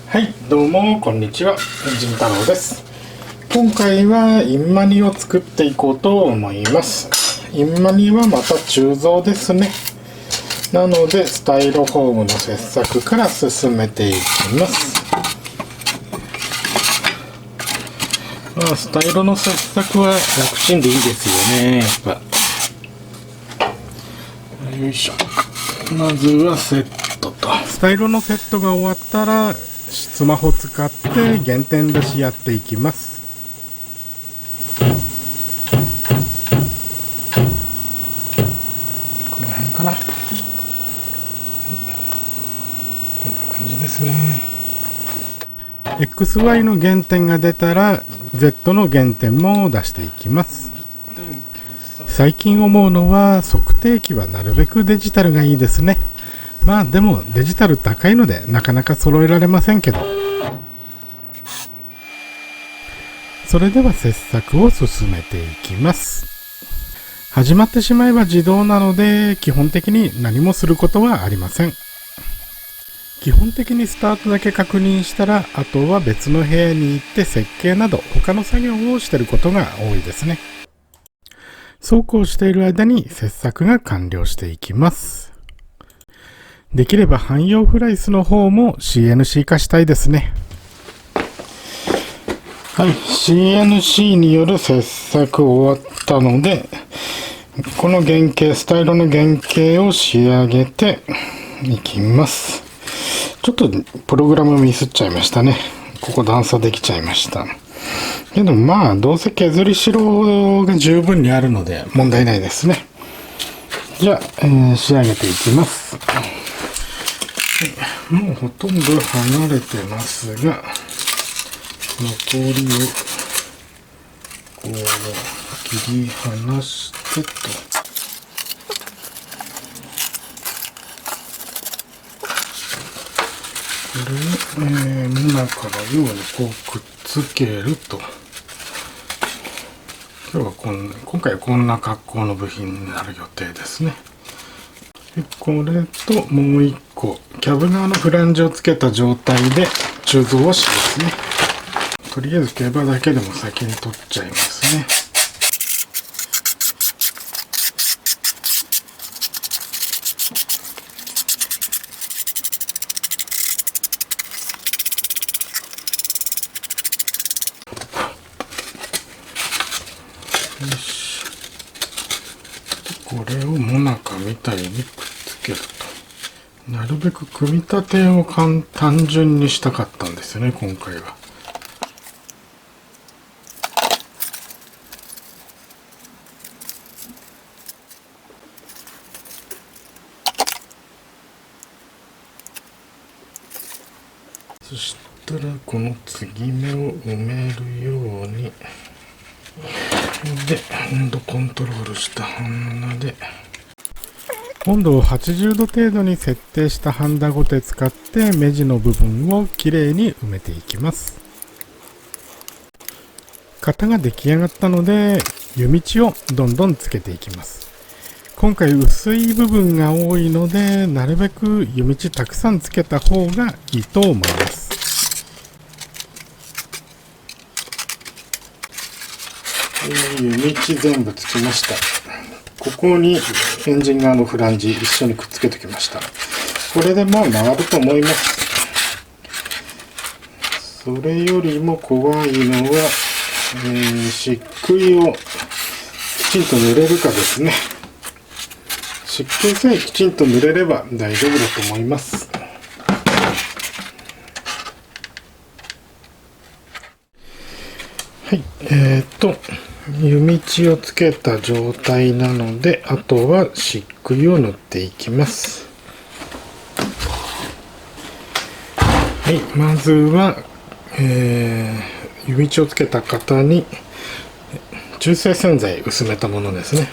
はい、どうもこんにちは、じん太郎です。今回はインマニを作っていこうと思います。インマニはまた鋳造ですね。なのでスタイロフォームの切削から進めていきます。スタイロの切削は楽ちんでいいですよね、やっぱ。よいしょ。まずはセットと。スタイロのセットが終わったらスマホ使って原点出しやっていきます。この辺かな。こんな感じですね。XY の原点が出たら Z の原点も出していきます。最近思うのは測定器はなるべくデジタルがいいですね。まあでもデジタル高いのでなかなか揃えられませんけど。それでは切削を進めていきます。始まってしまえば自動なので基本的に何もすることはありません。基本的にスタートだけ確認したら、あとは別の部屋に行って設計など他の作業をしていることが多いですね。そうこうしている間に切削が完了していきます。できれば汎用フライスの方も CNC 化したいですね。はい、CNC による切削終わったので、この原型、スタイロの原型を仕上げていきます。ちょっとプログラムミスっちゃいましたね。ここ段差できちゃいました。けどまあどうせ削り代が十分にあるので問題ないですね。じゃあ、仕上げていきます。もうほとんど離れてますが、残りをこう切り離してと。これを、モナカのようにこうくっつけると。今回はこんな格好の部品になる予定ですね。でこれともう一個キャブ側のフランジをつけた状態で鋳造をしますね。とりあえず毛羽だけでも先に取っちゃいますね。よし。これをモナカみたいにくっつけると。なるべく組み立てを単純にしたかったんですよね、今回は。そしたらこの継ぎ目を埋めるようにで温度コントロールしたハンダで温度を80度程度に設定したハンダゴテ使って目地の部分をきれいに埋めていきます。型が出来上がったので湯道をどんどんつけていきます。今回薄い部分が多いのでなるべく湯道たくさんつけた方がいいと思います。湯道全部つきました。ここにエンジン側のフランジ一緒にくっつけておきました。これでまあ回ると思います。それよりも怖いのは、漆喰をきちんと塗れるかですね。漆喰さえきちんと塗れれば大丈夫だと思います。はい、湯道をつけた状態なので、あとは漆喰を塗っていきます。はい、まずは、湯道をつけた型に中性洗剤薄めたものですね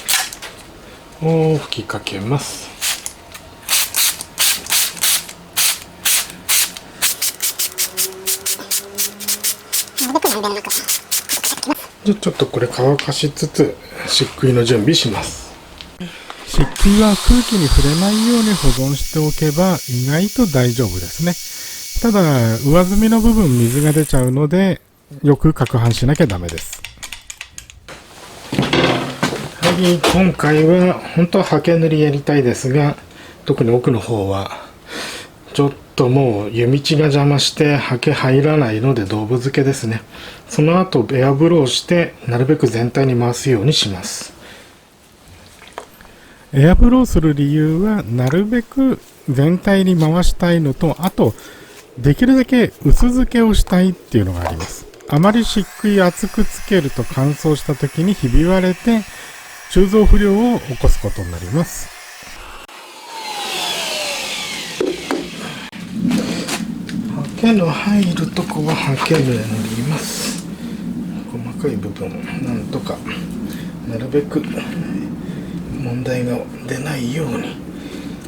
を吹きかけます。じゃあちょっとこれ乾かしつつ漆喰の準備します。漆喰は空気に触れないように保存しておけば意外と大丈夫ですね。ただ、上澄みの部分水が出ちゃうので、よく攪拌しなきゃダメです。はい、今回は本当は刷毛塗りやりたいですが、特に奥の方はちょっともう湯道が邪魔して刷毛入らないので道具付けですね。その後エアブローしてなるべく全体に回すようにします。エアブローする理由はなるべく全体に回したいのと、あとできるだけ薄付けをしたいっていうのがあります。あまりしっくり厚くつけると乾燥した時にひび割れて鋳造不良を起こすことになります。刷毛の入るとこは刷毛で塗ります。細かい部分なんとかなるべく問題が出ないように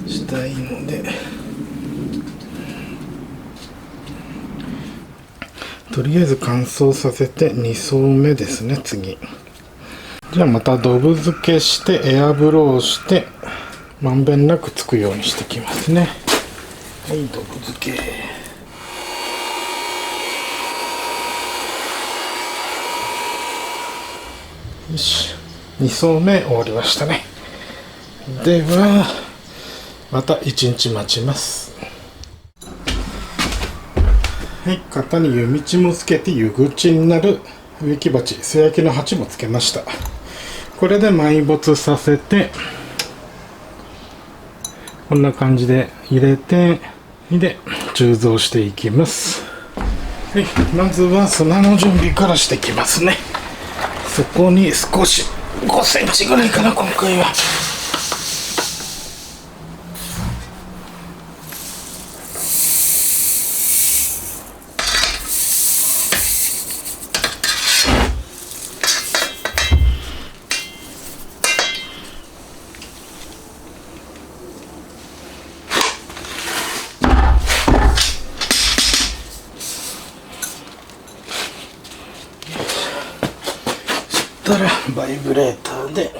したいので、とりあえず乾燥させて2層目ですね。次じゃあまたドブ付けしてエアブローしてまんべんなくつくようにしてきますね。はい、ドブ付け。よし、2層目終わりましたね。ではまた1日待ちます。はい、型に湯道もつけて湯口になる植木鉢、素焼きの鉢もつけました。これで埋没させてこんな感じで入れてで鋳造していきます。はい、まずは砂の準備からしていきますね。そこに少し5センチぐらいかな、今回は。たらバイブレーターでよ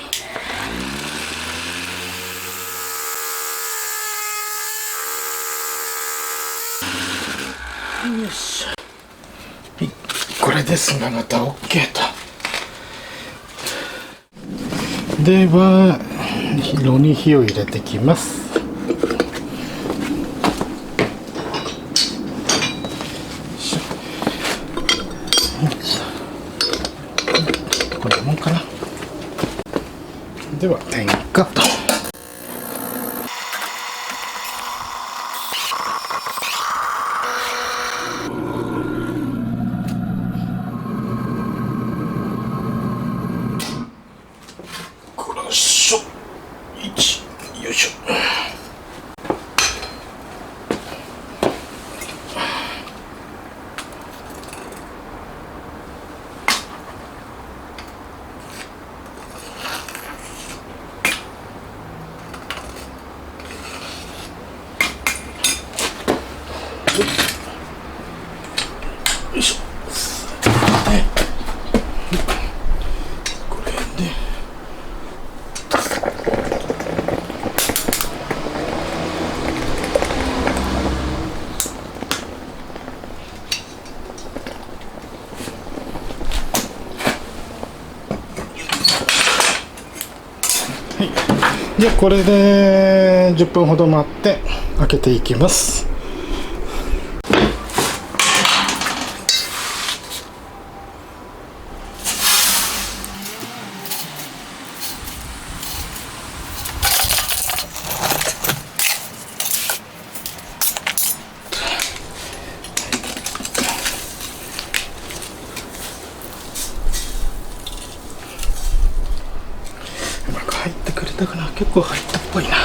いしょ、はい、これで砂型 OK と。では炉に火を入れてきます。こんなもんかな。では点火と。よいしょ、よいしょ。よいしょ。これではい、でこれで10分ほど待って開けていきます。うまく入ってくれたかな。結構入ったっぽいな。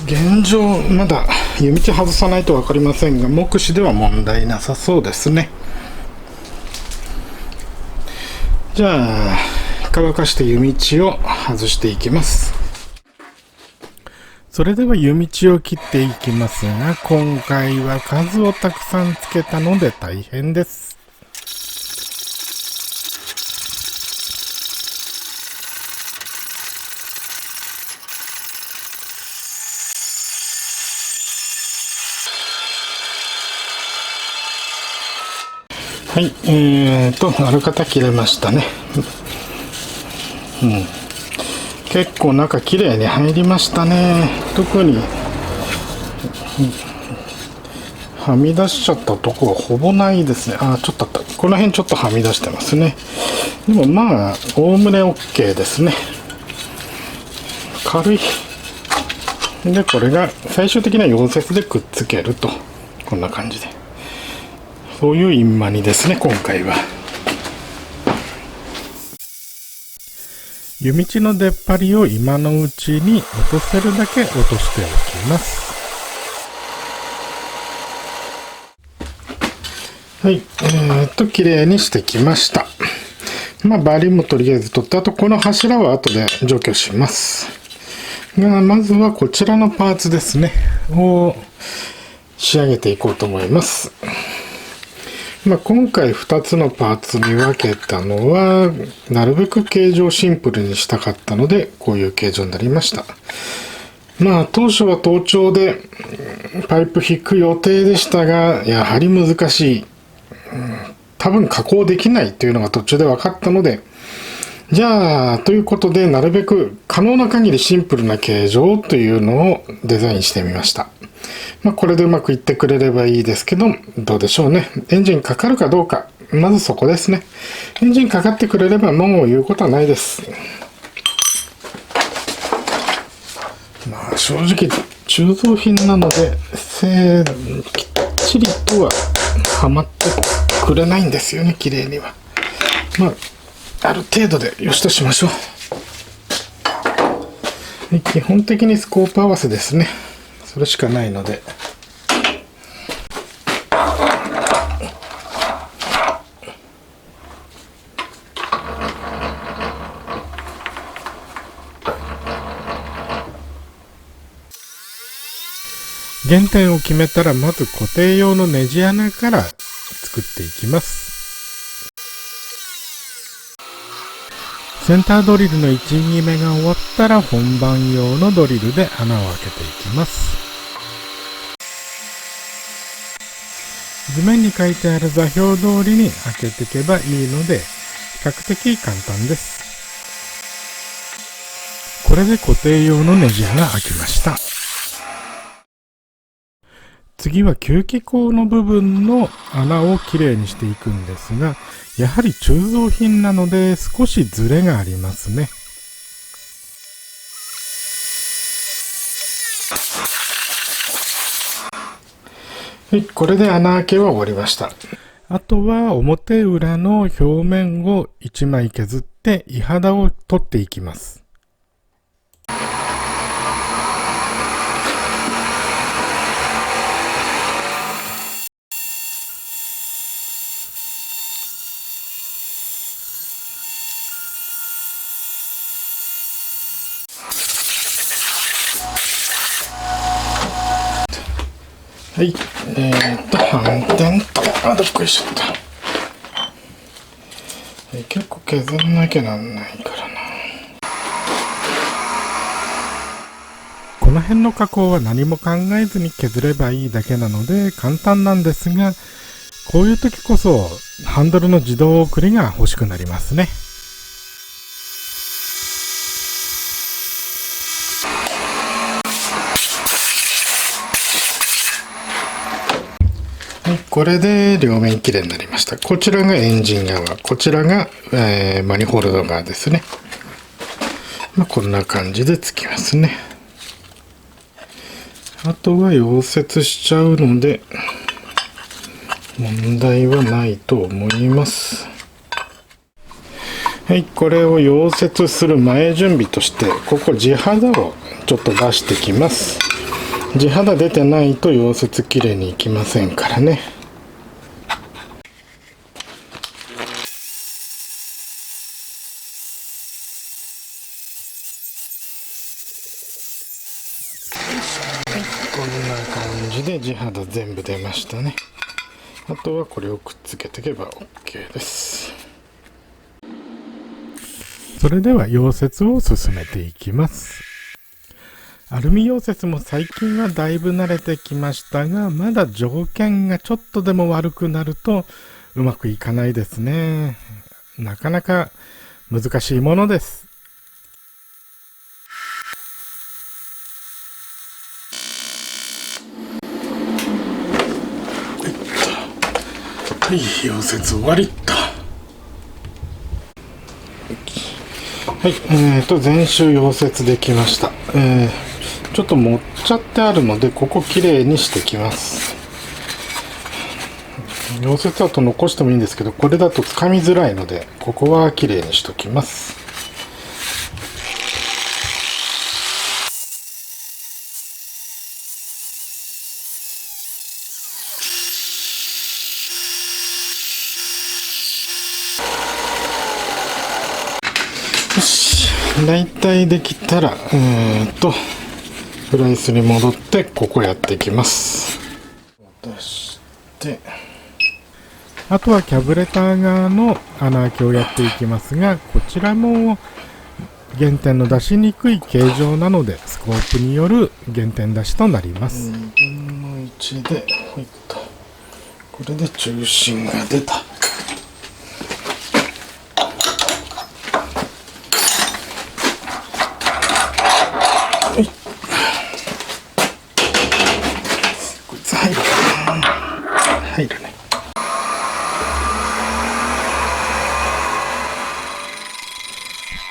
現状まだ湯道外さないと分かりませんが、目視では問題なさそうですね。じゃあ乾かして湯道を外していきます。それでは湯道を切っていきますが、今回は数をたくさんつけたので大変です。はい、ある方切れましたね。結構中綺麗に入りましたね。特に、はみ出しちゃったとこはほぼないですね。ちょっとあった。この辺ちょっとはみ出してますね。でもまあ、おおむね OK ですね。軽い。で、これが最終的な溶接でくっつけると。こんな感じで。そういうインマニですね、今回は。湯道の出っ張りを今のうちに落とせるだけ落としておきます。はい、綺麗にしてきました。バリもとりあえず取って、あとこの柱は後で除去します。が、まずはこちらのパーツですね、を仕上げていこうと思います。今回2つのパーツに分けたのは、なるべく形状をシンプルにしたかったので、こういう形状になりました。当初は頭頂でパイプ引く予定でしたが、やはり難しい。多分加工できないというのが途中で分かったので、じゃあ、ということで、なるべく可能な限りシンプルな形状というのをデザインしてみました。これでうまくいってくれればいいですけど、どうでしょうね。エンジンかかるかどうか。まずそこですね。エンジンかかってくれればもう言うことはないです。正直、鋳造品なので、きっちりとははまってくれないんですよね、綺麗には。ある程度でよしとしましょう。基本的にスコープ合わせですね。それしかないので。原点を決めたら、まず固定用のネジ穴から作っていきます。センタードリルの1、2目が終わったら本番用のドリルで穴を開けていきます。図面に書いてある座標通りに開けていけばいいので、比較的簡単です。これで固定用のネジ穴開きました。次は吸気口の部分の穴をきれいにしていくんですが、やはり鋳造品なので少しズレがありますね。はい、これで穴開けは終わりました。あとは表裏の表面を1枚削ってい肌を取っていきます。はい、反転と、どっこいしょった。結構削んなきゃなんないからな。この辺の加工は何も考えずに削ればいいだけなので簡単なんですが、こういう時こそハンドルの自動送りが欲しくなりますね。これで両面きれいになりました。こちらがエンジン側、こちらが、マニホールド側ですね。こんな感じでつきますね。あとは溶接しちゃうので問題はないと思います。はい、これを溶接する前準備として、ここ地肌をちょっと出してきます。地肌出てないと溶接きれいにいきませんからね。こんな感じで地肌全部出ましたね。あとはこれをくっつけていけば OK です。それでは溶接を進めていきます。アルミ溶接も最近はだいぶ慣れてきましたが、まだ条件がちょっとでも悪くなるとうまくいかないですね。なかなか難しいものです。はい、溶接終わりっと。はい、全周溶接できました。ちょっと持っちゃってあるので、ここきれいにしてきます。溶接だと残してもいいんですけど、これだと掴みづらいので、ここはきれいにしときます。よし、だいたいできたら、プライスに戻ってここやっていきます。出して、あとはキャブレター側の穴開けをやっていきますが、こちらも減点の出しにくい形状なので、スコープによる減点出しとなります。2分の1で、ほいっと。これで中心が出た。こいつ入るかな。入るね。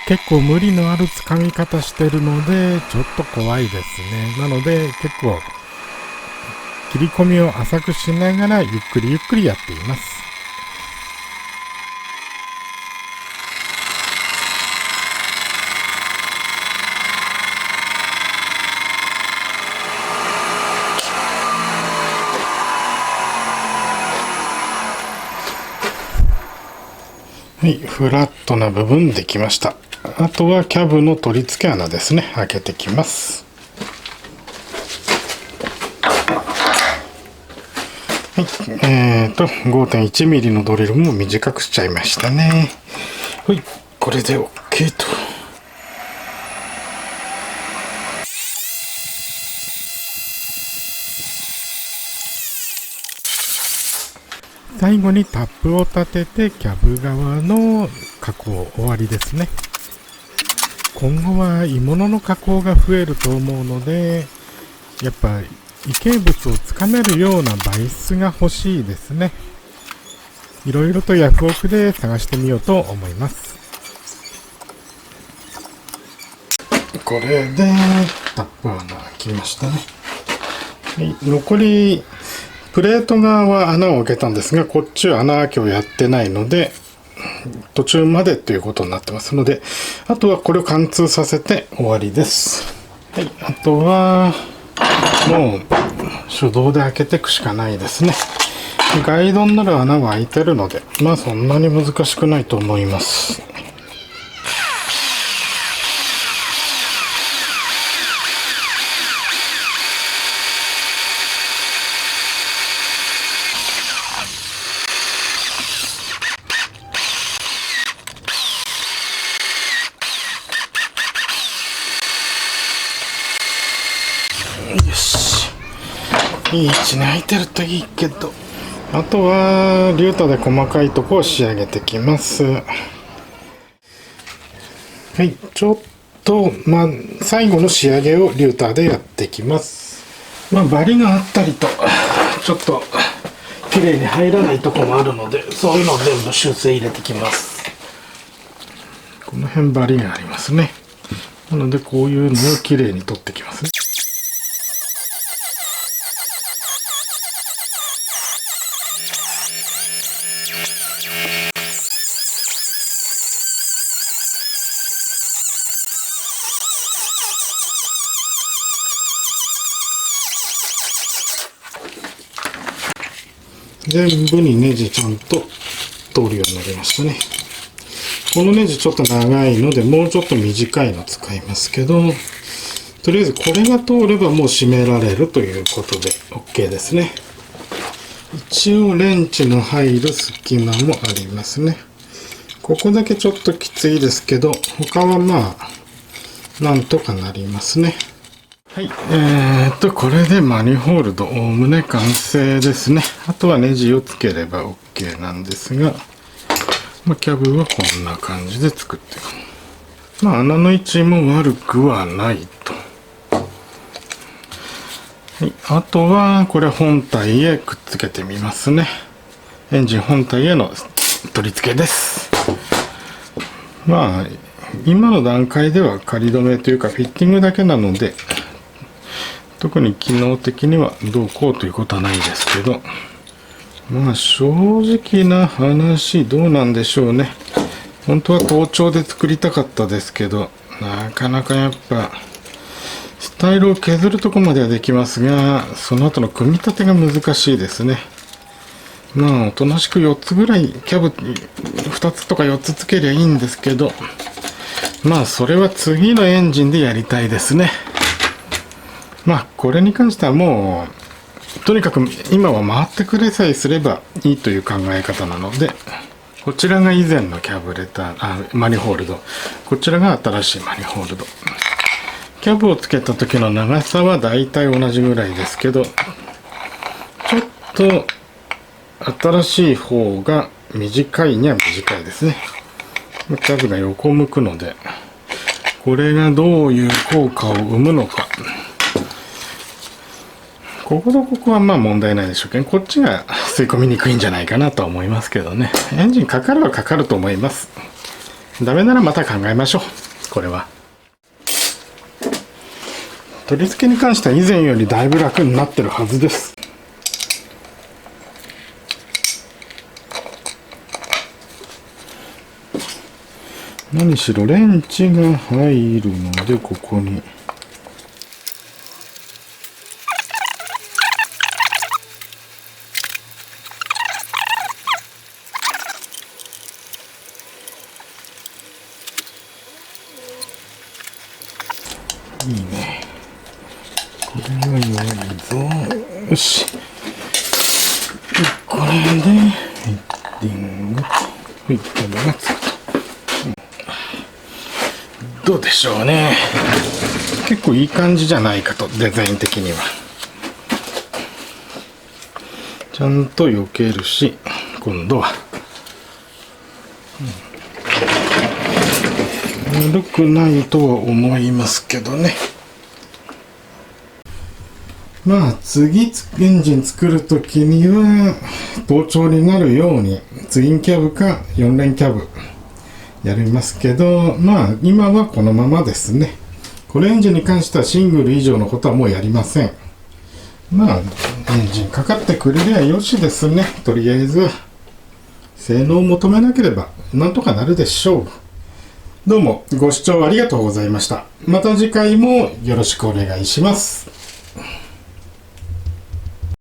結構無理のある掴み方してるのでちょっと怖いですね。なので結構切り込みを浅くしながらゆっくりゆっくりやっています。はい、フラットな部分できました。あとはキャブの取り付け穴ですね。開けてきます。はい、5.1 ミリのドリルも短くしちゃいましたね。はい、これで OK と。最後にタップを立ててキャブ側の加工終わりですね。今後は鋳物の加工が増えると思うので、やっぱ異形物をつかめるような媒質が欲しいですね。いろいろとヤフオクで探してみようと思います。これでタップ穴開きましたね。はい、残りプレート側は穴を開けたんですが、こっちは穴開けをやってないので途中までということになってますので、あとはこれを貫通させて終わりです。はい、あとはもう手動で開けていくしかないですね。ガイドになる穴は開いてるので、まあそんなに難しくないと思います。よし、いい位置に開いてるといいけど、あとはリュータで細かいとこを仕上げてきます。はい、ちょっと最後の仕上げをリュータでやってきます。バリがあったりとちょっと綺麗に入らないとこもあるので、そういうのを全部修正入れてきます。この辺バリがありますね。なのでこういうのを綺麗に取ってきますね。全部にネジちゃんと通るようになりましたね。このネジちょっと長いのでもうちょっと短いの使いますけど、とりあえずこれが通ればもう締められるということで OK ですね。一応レンチの入る隙間もありますね。ここだけちょっときついですけど、他はなんとかなりますね。はい、これでマニホールドおおむね完成ですね。あとはネジをつければ OK なんですが、キャブはこんな感じで作っていく。穴の位置も悪くはないと。はい、あとはこれ本体へくっつけてみますね。エンジン本体への取り付けです。今の段階では仮止めというかフィッティングだけなので、特に機能的にはどうこうということはないですけど、正直な話どうなんでしょうね。本当は盗聴で作りたかったですけど、なかなかやっぱスタイルを削るとこまではできますが、その後の組み立てが難しいですね。おとなしく4つぐらいキャブ2つとか4つつけりゃいいんですけど、それは次のエンジンでやりたいですね。これに関してはもうとにかく今は回ってくれさえすればいいという考え方なので、こちらが以前のキャブレター、マニホールド、こちらが新しいマニホールド。キャブをつけた時の長さはだいたい同じぐらいですけど、ちょっと新しい方が短いには短いですね。キャブが横向くので、これがどういう効果を生むのか。こことここは問題ないでしょうけど、こっちが吸い込みにくいんじゃないかなとは思いますけどね。エンジンかかるはかかると思います。ダメならまた考えましょう。これは。取り付けに関しては以前よりだいぶ楽になってるはずです。何しろレンチが入るので、ここに。いいね。これは弱いぞ。よし。これで、フィッティングと、フィットがつくと。どうでしょうね。結構いい感じじゃないかと、デザイン的には。ちゃんと避けるし、今度は。悪くないとは思いますけどね。次エンジン作るときには盗聴になるようにツインキャブか4連キャブやりますけど、今はこのままですね。このエンジンに関してはシングル以上のことはもうやりません。エンジンかかってくれりゃよしですね。とりあえず性能を求めなければなんとかなるでしょう。どうもご視聴ありがとうございました。また次回もよろしくお願いします。